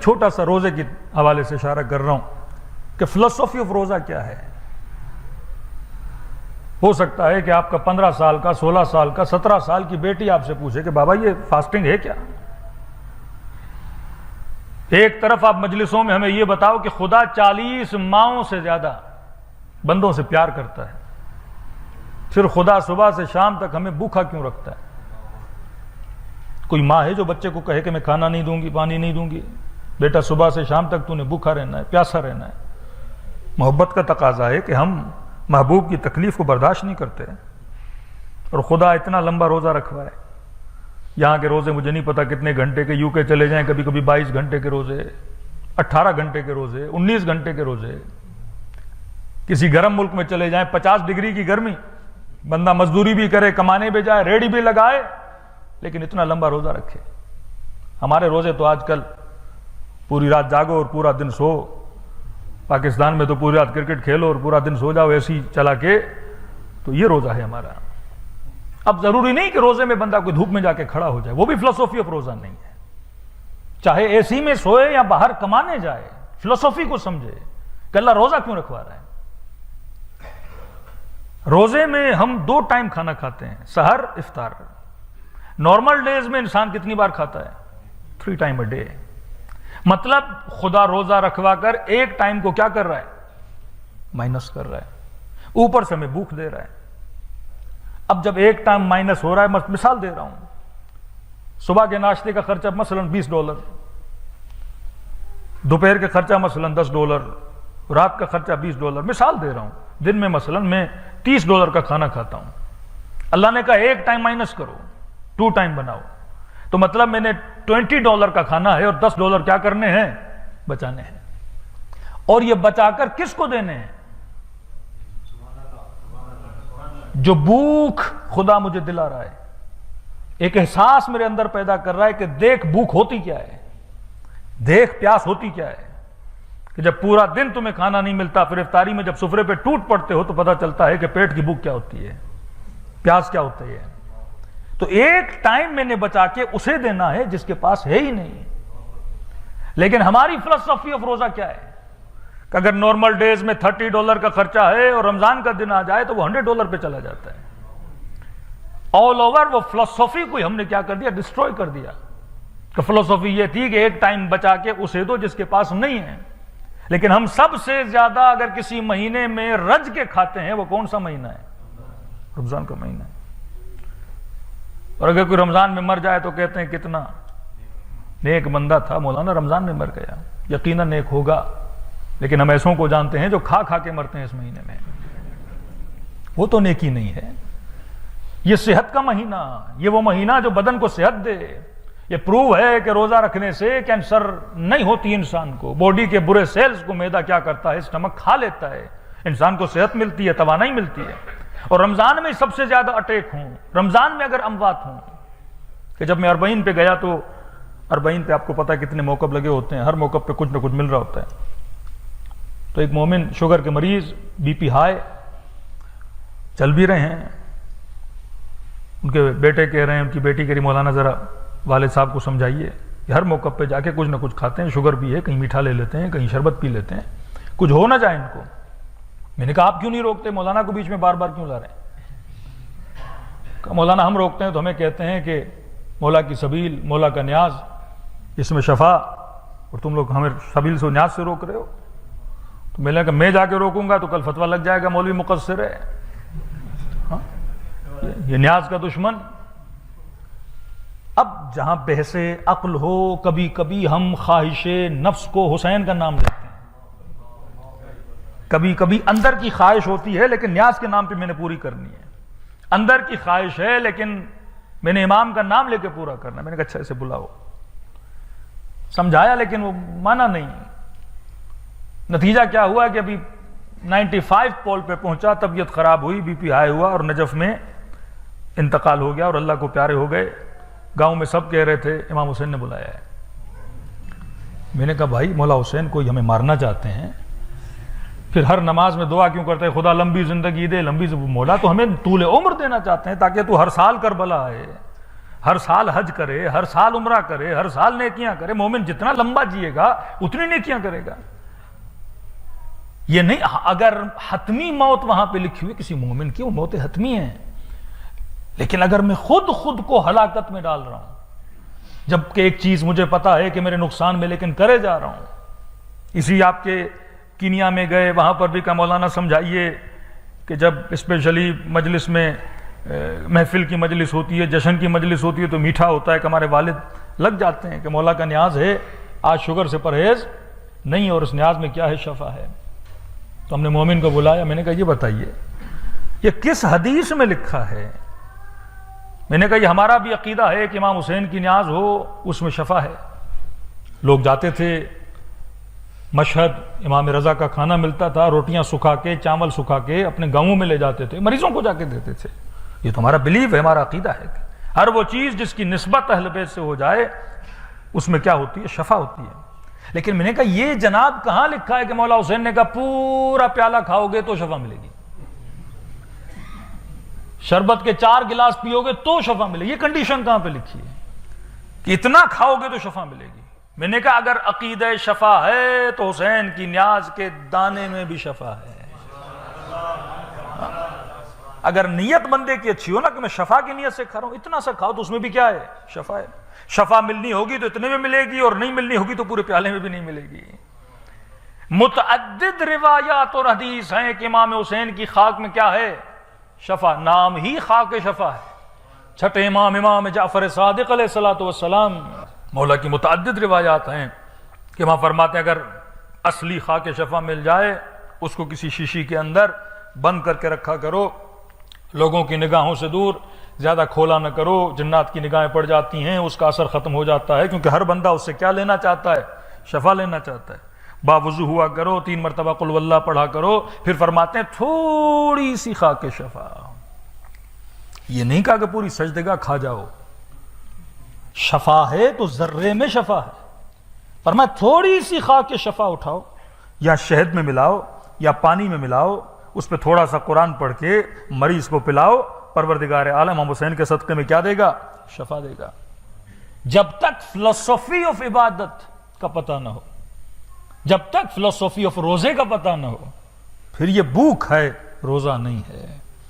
چھوٹا سا روزے کے حوالے سے اشارہ کر رہا ہوں کہ فلسفی آف روزہ کیا ہے. ہو سکتا ہے کہ آپ کا 15 سال کا 16 سال کا 17 سال کی بیٹی آپ سے پوچھے کہ بابا یہ فاسٹنگ ہے کیا؟ ایک طرف آپ مجلسوں میں ہمیں یہ بتاؤ کہ خدا 40 ماؤں سے زیادہ بندوں سے پیار کرتا ہے، پھر خدا صبح سے شام تک ہمیں بھوکا کیوں رکھتا ہے؟ کوئی ماں ہے جو بچے کو کہے کہ میں کھانا نہیں دوں گی، پانی نہیں دوں گی، بیٹا صبح سے شام تک تو نے بھوکا رہنا ہے، پیاسا رہنا ہے؟ محبت کا تقاضا ہے کہ ہم محبوب کی تکلیف کو برداشت نہیں کرتے، اور خدا اتنا لمبا روزہ رکھوائے. یہاں کے روزے مجھے نہیں پتا کتنے گھنٹے کے، یو کے چلے جائیں کبھی کبھی 22 گھنٹے کے روزے، 18 گھنٹے کے روزے، 19 گھنٹے کے روزے. کسی گرم ملک میں چلے جائیں 50 ڈگری کی گرمی، بندہ مزدوری بھی کرے، کمانے بھی جائے، ریڑھی بھی لگائے، لیکن اتنا لمبا روزہ رکھے. ہمارے روزے تو آج کل پوری رات جاگو اور پورا دن سو. پاکستان میں تو پوری رات کرکٹ کھیلو اور پورا دن سو جاؤ ایسی چلا کے. تو یہ روزہ ہے ہمارا. اب ضروری نہیں کہ روزے میں بندہ کوئی دھوپ میں جا کے کھڑا ہو جائے، وہ بھی فلسفی آف روزہ نہیں ہے. چاہے اے سی میں سوئے یا باہر کمانے جائے، فلسفی کو سمجھے کہ اللہ روزہ کیوں رکھوا رہا ہے. روزے میں ہم 2 ٹائم کھانا کھاتے ہیں، سحر افطار. نارمل ڈیز میں انسان کتنی بار کھاتا ہے؟ 3 ٹائم اے ڈے. مطلب خدا روزہ رکھوا کر ایک ٹائم کو کیا کر رہا ہے؟ مائنس کر رہا ہے. اوپر سے ہمیں بھوک دے رہا ہے. اب جب ایک ٹائم مائنس ہو رہا ہے، مثال دے رہا ہوں، صبح کے ناشتے کا خرچہ مثلا $20، دوپہر کے خرچہ مثلا $10، رات کا خرچہ $20، مثال دے رہا ہوں. دن میں مثلا میں $30 کا کھانا کھاتا ہوں. اللہ نے کہا ایک ٹائم مائنس کرو، 2 ٹائم بناؤ. تو مطلب میں نے $20 کا کھانا ہے اور $10 کیا کرنے ہیں؟ بچانے ہیں. اور یہ بچا کر کس کو دینے ہیں؟ جو بھوک خدا مجھے دلا رہا ہے. ایک احساس میرے اندر پیدا کر رہا ہے کہ دیکھ بھوک ہوتی کیا ہے، دیکھ پیاس ہوتی کیا ہے. کہ جب پورا دن تمہیں کھانا نہیں ملتا، پھر افطاری میں جب سفرے پہ ٹوٹ پڑتے ہو تو پتہ چلتا ہے کہ پیٹ کی بھوک کیا ہوتی ہے، پیاس کیا ہوتی ہے. تو ایک ٹائم میں نے بچا کے اسے دینا ہے جس کے پاس ہے ہی نہیں. لیکن ہماری فلسفی آف روزہ کیا ہے کہ اگر نارمل ڈیز میں $30 کا خرچہ ہے اور رمضان کا دن آ جائے تو وہ $100 پہ چلا جاتا ہے. آل اوور وہ فلسفی کو ہم نے کیا کر دیا؟ ڈسٹروائے کر دیا. کہ فلسفی یہ تھی کہ ایک ٹائم بچا کے اسے دو جس کے پاس نہیں ہے. لیکن ہم سب سے زیادہ اگر کسی مہینے میں رج کے کھاتے ہیں، وہ کون سا مہینہ ہے؟ رمضان کا مہینہ ہے. اور اگر کوئی رمضان میں مر جائے تو کہتے ہیں کتنا نیک بندہ تھا، مولانا رمضان میں مر گیا. یقیناً نیک ہوگا، لیکن ہم ایسوں کو جانتے ہیں جو کھا کھا کے مرتے ہیں اس مہینے میں. وہ تو نیکی نہیں ہے. یہ صحت کا مہینہ، یہ وہ مہینہ جو بدن کو صحت دے. یہ پروو ہے کہ روزہ رکھنے سے کینسر نہیں ہوتی انسان کو. باڈی کے برے سیلز کو میدا کیا کرتا ہے؟ اسٹمک کھا لیتا ہے. انسان کو صحت ملتی ہے، توانائی ملتی ہے. اور رمضان میں سب سے زیادہ اٹیک ہوں، رمضان میں اگر اموات ہوں. کہ جب میں 40 پہ گیا تو 40 پہ آپ کو پتا ہے کتنے موقف لگے ہوتے ہیں، ہر موقف پہ کچھ نہ کچھ مل رہا ہوتا ہے. تو ایک مومن شوگر کے مریض، بی پی ہائی، چل بھی رہے ہیں. ان کے بیٹے کہہ رہے ہیں، ان کی بیٹی کہہ رہی مولانا ذرا والد صاحب کو سمجھائیے کہ ہر موقع پہ جا کے کچھ نہ کچھ کھاتے ہیں، شوگر بھی ہے، کہیں میٹھا لے لیتے ہیں، کہیں شربت پی لیتے ہیں، کچھ ہو نہ جائے ان کو. میں نے کہا آپ کیوں نہیں روکتے؟ مولانا کو بیچ میں بار بار کیوں لا رہے ہیں؟ کہ مولانا ہم روکتے ہیں تو ہمیں کہتے ہیں کہ مولا کی سبیل، مولا کا نیاز، اس میں شفا، اور تم لوگ ہمیں سبیل سے نیاز سے روک رہے ہو. تو میں نے کہا میں جا کے روکوں گا تو کل فتویٰ لگ جائے گا مولوی مقصر ہے. یہ نیاز کا دشمن. اب جہاں بحث عقل ہو، کبھی کبھی ہم خواہش نفس کو حسین کا نام لیتے ہیں. کبھی کبھی اندر کی خواہش ہوتی ہے لیکن نیاز کے نام پہ میں نے پوری کرنی ہے. اندر کی خواہش ہے لیکن میں نے امام کا نام لے کے پورا کرنا ہے. میں نے کہا اچھا اسے بلاؤ. سمجھایا لیکن وہ مانا نہیں. نتیجہ کیا ہوا کہ ابھی 95 پول پہ پہنچا، طبیعت خراب ہوئی، بی پی ہائی ہوا اور نجف میں انتقال ہو گیا اور اللہ کو پیارے ہو گئے. گاؤں میں سب کہہ رہے تھے امام حسین نے بلایا ہے. میں نے کہا بھائی مولا حسین کوئی ہمیں مارنا چاہتے ہیں، پھر ہر نماز میں دعا کیوں کرتے ہیں خدا لمبی زندگی دے، لمبی مولا تو ہمیں طول عمر دینا چاہتے ہیں تاکہ تو ہر سال کربلا آئے، ہر سال حج کرے، ہر سال عمرہ کرے، ہر سال نیکیاں کرے. مومن جتنا لمبا جیے گا اتنی نیکیاں کرے گا. یہ نہیں اگر حتمی موت وہاں پہ لکھی ہوئی کسی مومن کی، وہ موت حتمی ہے. لیکن اگر میں خود کو ہلاکت میں ڈال رہا ہوں، جبکہ ایک چیز مجھے پتا ہے کہ میرے نقصان میں لیکن کرے جا رہا ہوں. اسی آپ کے کینیا میں گئے، وہاں پر بھی کہ مولانا سمجھائیے کہ جب اسپیشلی مجلس میں محفل کی مجلس ہوتی ہے، جشن کی مجلس ہوتی ہے تو میٹھا ہوتا ہے کہ ہمارے والد لگ جاتے ہیں کہ مولا کا نیاز ہے، آج شوگر سے پرہیز نہیں، اور اس نیاز میں کیا ہے؟ شفا ہے. تو ہم نے مومن کو بلایا، میں نے کہا یہ بتائیے یہ کس حدیث میں لکھا ہے؟ میں نے کہا یہ ہمارا بھی عقیدہ ہے کہ امام حسین کی نیاز ہو اس میں شفا ہے. لوگ جاتے تھے مشہد، امام رضا کا کھانا ملتا تھا، روٹیاں سکھا کے، چاول سکھا کے اپنے گاؤں میں لے جاتے تھے، مریضوں کو جا کے دیتے تھے. یہ تو ہمارا بلیف ہے، ہمارا عقیدہ ہے کہ ہر وہ چیز جس کی نسبت اہل بیت سے ہو جائے اس میں کیا ہوتی ہے؟ شفا ہوتی ہے. لیکن میں نے کہا یہ جناب کہاں لکھا ہے کہ مولا حسین نے کہا پورا پیالہ کھاؤ گے تو شفا ملے گی، شربت کے 4 گلاس پیو گے تو شفا ملے گی؟ یہ کنڈیشن کہاں پہ لکھی ہے کہ اتنا کھاؤ گے تو شفا ملے گی؟ میں نے کہا اگر عقیدہ شفا ہے تو حسین کی نیاز کے دانے میں بھی شفا ہے. اگر نیت بندے کی اچھی ہو نا کہ میں شفا کی نیت سے کھا رہا ہوں، اتنا سا کھاؤ تو اس میں بھی کیا ہے؟ شفا ہے. شفا ملنی ہوگی تو اتنے میں ملے گی، اور نہیں ملنی ہوگی تو پورے پیالے میں بھی نہیں ملے گی. متعدد روایات اور حدیث ہیں کہ امام حسین کی خاک میں کیا ہے؟ شفا. نام ہی خاک شفا ہے. چھٹے امام جعفر صادق علیہ الصلوۃ والسلام، مولا کی متعدد روایات ہیں کہ وہاں فرماتے ہیں اگر اصلی خاک شفا مل جائے اس کو کسی شیشی کے اندر بند کر کے رکھا کرو، لوگوں کی نگاہوں سے دور، زیادہ کھولا نہ کرو، جنات کی نگاہیں پڑ جاتی ہیں، اس کا اثر ختم ہو جاتا ہے. کیونکہ ہر بندہ اس سے کیا لینا چاہتا ہے؟ شفا لینا چاہتا ہے. باوضو ہوا کرو، 3 مرتبہ قل واللہ پڑھا کرو. پھر فرماتے ہیں تھوڑی سی خاک شفا. یہ نہیں کہا کہ پوری سجدگاہ کھا جاؤ. شفا ہے تو ذرے میں شفا ہے. فرمایا تھوڑی سی خاک شفا اٹھاؤ، یا شہد میں ملاؤ یا پانی میں ملاؤ، اس پہ تھوڑا سا قرآن پڑھ کے مریض کو پلاؤ، پروردگار عالم امام حسین کے صدقے میں کیا دے گا؟ شفا دے گا. جب تک فلسفی آف عبادت کا پتہ نہ ہو، جب تک فلسفی آف روزے کا پتہ نہ ہو، پھر یہ بھوک ہے، روزہ نہیں ہے.